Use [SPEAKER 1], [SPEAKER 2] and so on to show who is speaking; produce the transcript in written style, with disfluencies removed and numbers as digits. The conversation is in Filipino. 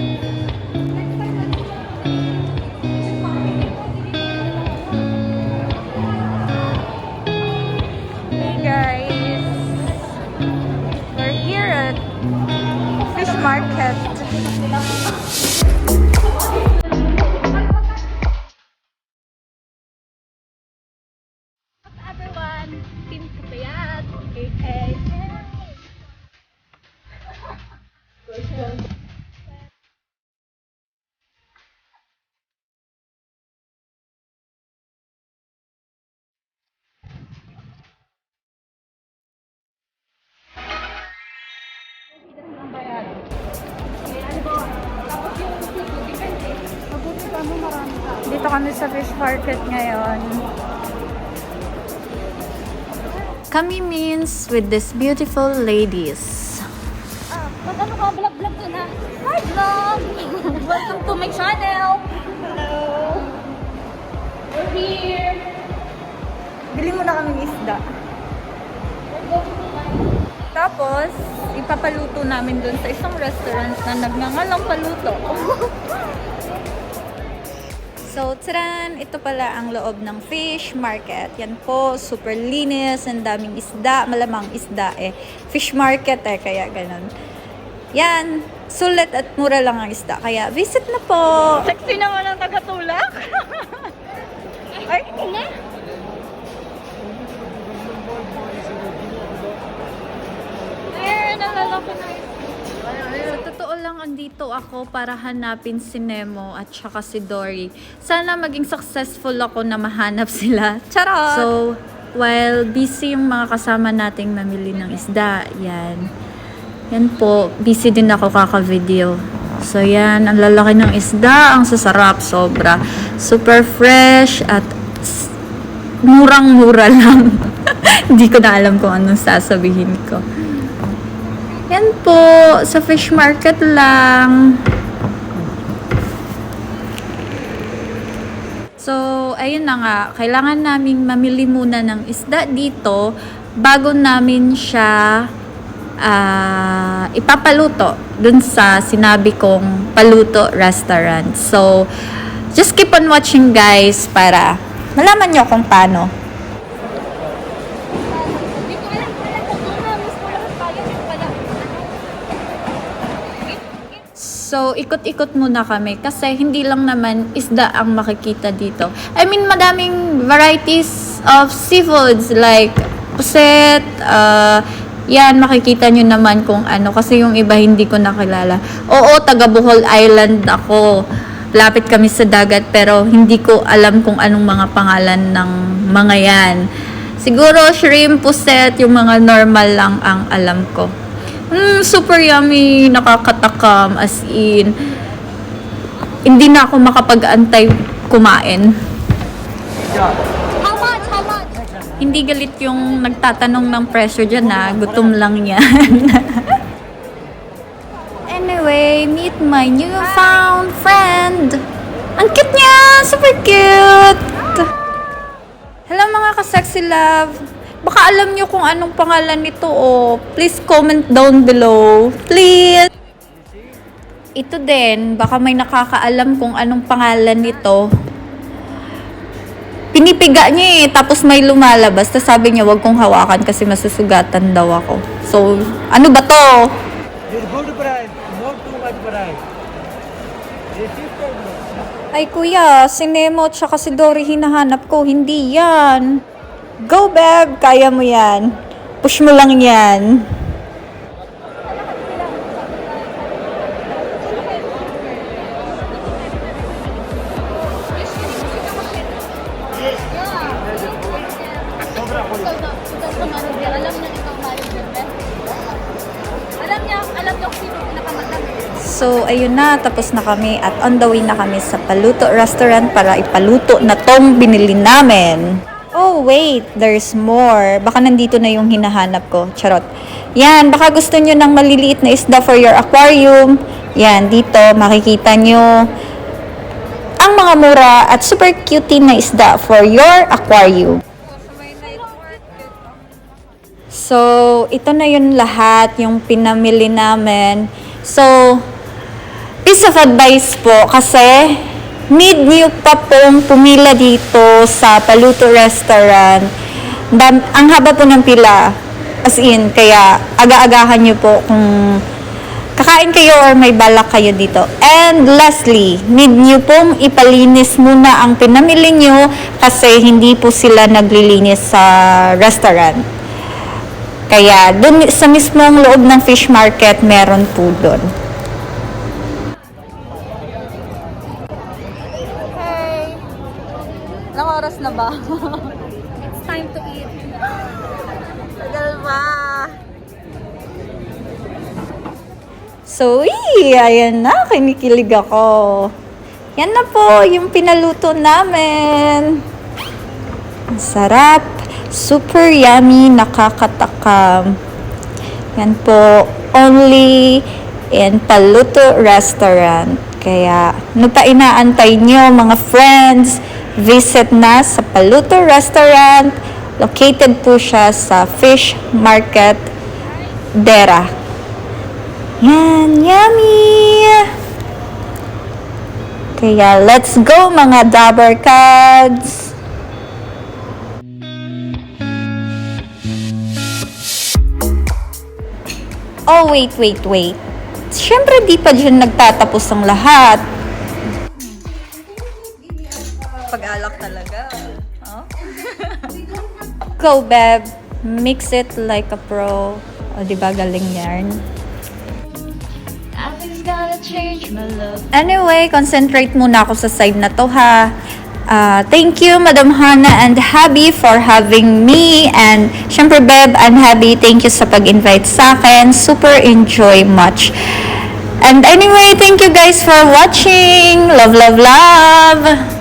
[SPEAKER 1] Hey guys, we're here at fish market.
[SPEAKER 2] Everyone, Team Kapayat, aka
[SPEAKER 1] Dito kami sa fish market ngayon. Kami means with these beautiful ladies.
[SPEAKER 2] Mag-ano ka, vlog-vlog ko na. Hi vlog! Welcome to my channel! Hello! We're here!
[SPEAKER 1] Bili mo na kaming isda. Tapos, ipapaluto namin dun sa isang restaurant na nagngangalang paluto. So, tsaran! Ito pala ang loob ng fish market. Yan po, super linis, ang daming isda, malamang isda eh. Fish market eh, kaya ganun. Yan, sulit at mura lang ang isda. Kaya, visit na po! Sexy naman ang tagatulak! Ay,
[SPEAKER 2] Ito na!
[SPEAKER 1] ayun, nalalaki na yun. Sa totoo lang, andito ako para hanapin si Nemo at saka si Dory. Sana maging successful ako na mahanap sila. Charot! So, while busy yung mga kasama nating mamili ng isda, yan. Yan po, busy din ako kaka-video. So, yan, ang lalaki ng isda, ang sasarap, sobra. Super fresh at murang-mura lang. Hindi ko na alam kung anong sasabihin ko. Yan po, sa fish market lang. So, ayun na nga. Kailangan naming mamili muna ng isda dito bago namin siya ipapaluto dun sa sinabi kong paluto restaurant. So, just keep on watching guys para malaman nyo kung paano.
[SPEAKER 2] Hindi ko alam kung miss ko lang tayo.
[SPEAKER 1] So, ikot-ikot muna kami kasi hindi lang naman isda ang makikita dito. I mean, madaming varieties of seafoods like puset, yan, makikita nyo naman kung ano. Kasi yung iba hindi ko nakilala. Oo, taga Bohol Island ako. Lapit kami sa dagat pero hindi ko alam kung anong mga pangalan ng mga yan. Siguro shrimp, puset, yung mga normal lang ang alam ko. Super yummy, nakakatakam, as in. Hindi na ako makapag-antay kumain.
[SPEAKER 2] How much? How much?
[SPEAKER 1] Hindi galit yung nagtatanong ng presyo dyan na gutom lang yan. Anyway, meet my newfound friend. Ang cute niya! Super cute! Hello mga ka-sexy love. Baka alam nyo kung anong pangalan nito oh. Please comment down below. Please! Ito din, baka may nakakaalam kung anong pangalan nito. Pinipiga niya eh, tapos may lumalabas. Tapos sabi niya, wag kong hawakan kasi masusugatan daw ako. So, ano ba to?
[SPEAKER 3] With good price, not too much price.
[SPEAKER 1] Ay kuya, si Nemo at saka si Dory hinahanap ko. Hindi yan. Go babe, kaya mo yan. Push mo lang yan.
[SPEAKER 2] Alam niya kung sino pinakamatang.
[SPEAKER 1] So, ayun na, tapos na kami at on the way na kami sa Paluto Restaurant para ipaluto na tong binili namin. Oh, wait, there's more. Baka nandito na yung hinahanap ko. Charot. Yan, baka gusto nyo ng maliliit na isda for your aquarium. Yan, dito makikita nyo ang mga mura at super cutie na isda for your aquarium. So, ito na yun lahat, yung pinamili namin. So, piece of advice po kasi need nyo pa pong pumila dito sa Paluto Restaurant. Ang haba po ng pila. As in, kaya aga-agahan nyo po kung kakain kayo or may balak kayo dito. And lastly, need nyo pong ipalinis muna ang pinamili nyo kasi hindi po sila naglilinis sa restaurant. Kaya dun sa mismong loob ng fish market, meron po dun. Hey! Ilang oras na ba?
[SPEAKER 2] It's time to eat.
[SPEAKER 1] Tagal ba? So, ayan na, kinikilig ako. Yan na po, yung pinaluto namin. Ang sarap, super yummy, nakakatakam. Yan po, only in Paluto Restaurant. Kaya, ano pa inaantay nyo mga friends? Visit na sa Paluto Restaurant. Located po siya sa Fish Market, Dera. Yan, yummy! Kaya, let's go mga Dabber Cards! Oh, wait. Siyempre, di pa dyan nagtatapos ang lahat. Pag-alak talaga. Oh? Go, Beb. Mix it like a pro. O, diba, galing yarn? Anyway, concentrate muna ako sa side na to, ha. Thank you, Madam Hannah and Habi for having me. And, syempre, Beb and Habi, thank you sa pag-invite sa akin. Super enjoy much. And anyway, thank you guys for watching. Love, love, love!